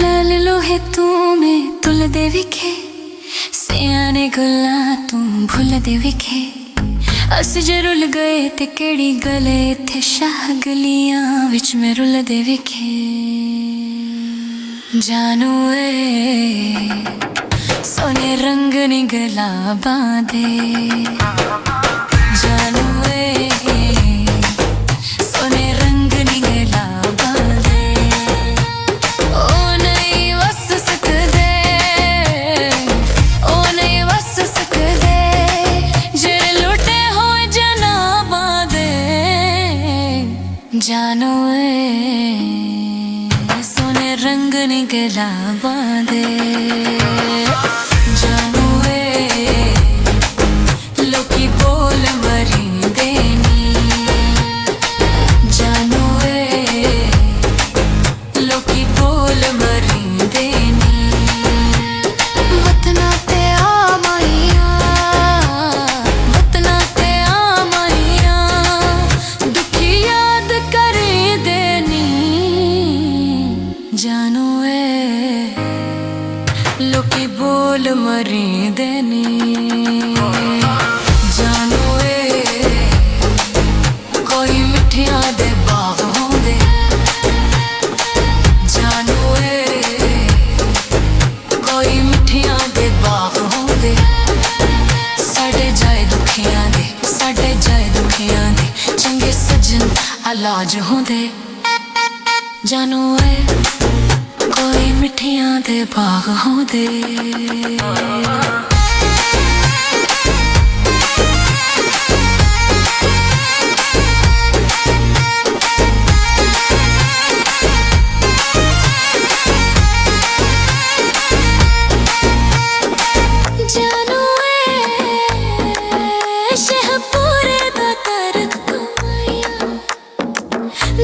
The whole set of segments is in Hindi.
लाल लोहे तू में तुल दे विखे सियाने गुला तू भुल दे विखे अस जे रुल गए ते केड़ी गले थे शाह गलियां विच में रुल दे विखे जानू सोने रंग निगला बांधे जानू सोने रंग निगला बांधे ओ नहीं वस सकदे ओ नहीं वस सकदे जे लुटे हो जना बांधे जानू सोने रंग निगला बांधे जानू लोकी बोल मरी देनी जानू लोकी बोल मरी देनी वतना ते आ माइया वतना ते आ माइया दुखी याद करी देनी जानू लोकी बोल मरी देनी जानू कोई मिठिया दे बाग होंदे जानू कोई मिठिया दे बाग होंदे साडे जाए दुखियां दे चंगे सज्जन इलाज होंदे जानू कोई मिठिया दे बाग होंदे जानू शहपुरे दा कर कमाइया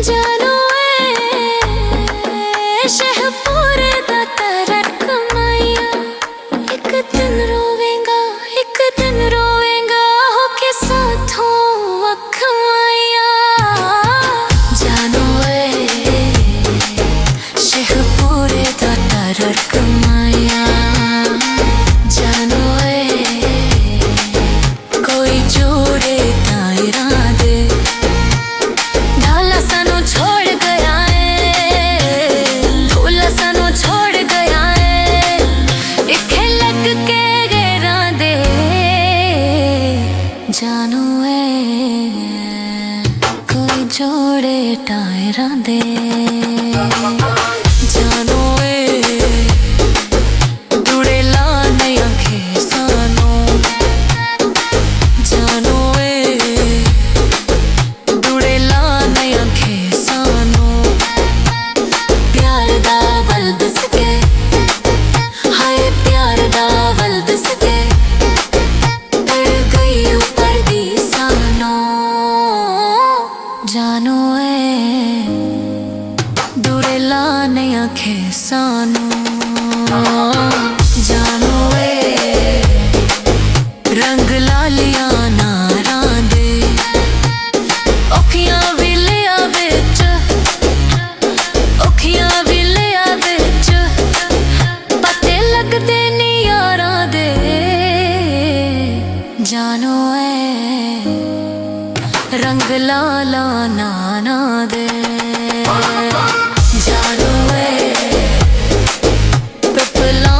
जानू शहपुरे दा कर कमाइया एक दिन रोवेगा होके साथों अखमाइया जानू शहपुरे दा कर कमाइया जानू कोई जोड़े तायरा दे ढाला सानू छोड़ गया ढोला सानू छोड़ गया इखे लग के गेरा दे जानू कोई जोड़े टायरा दे जानू जानू दूरे लाने आंखें सानू जानू रंग लालिया नारा दे औखियां भी लिया विच पते लगदे नी यारां दे जानू रंग लाला नाना दे जानू पिपला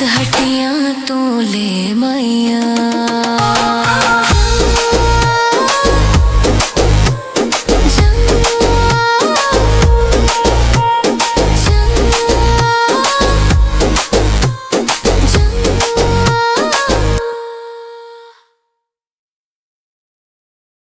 हटियां तू ले माइया।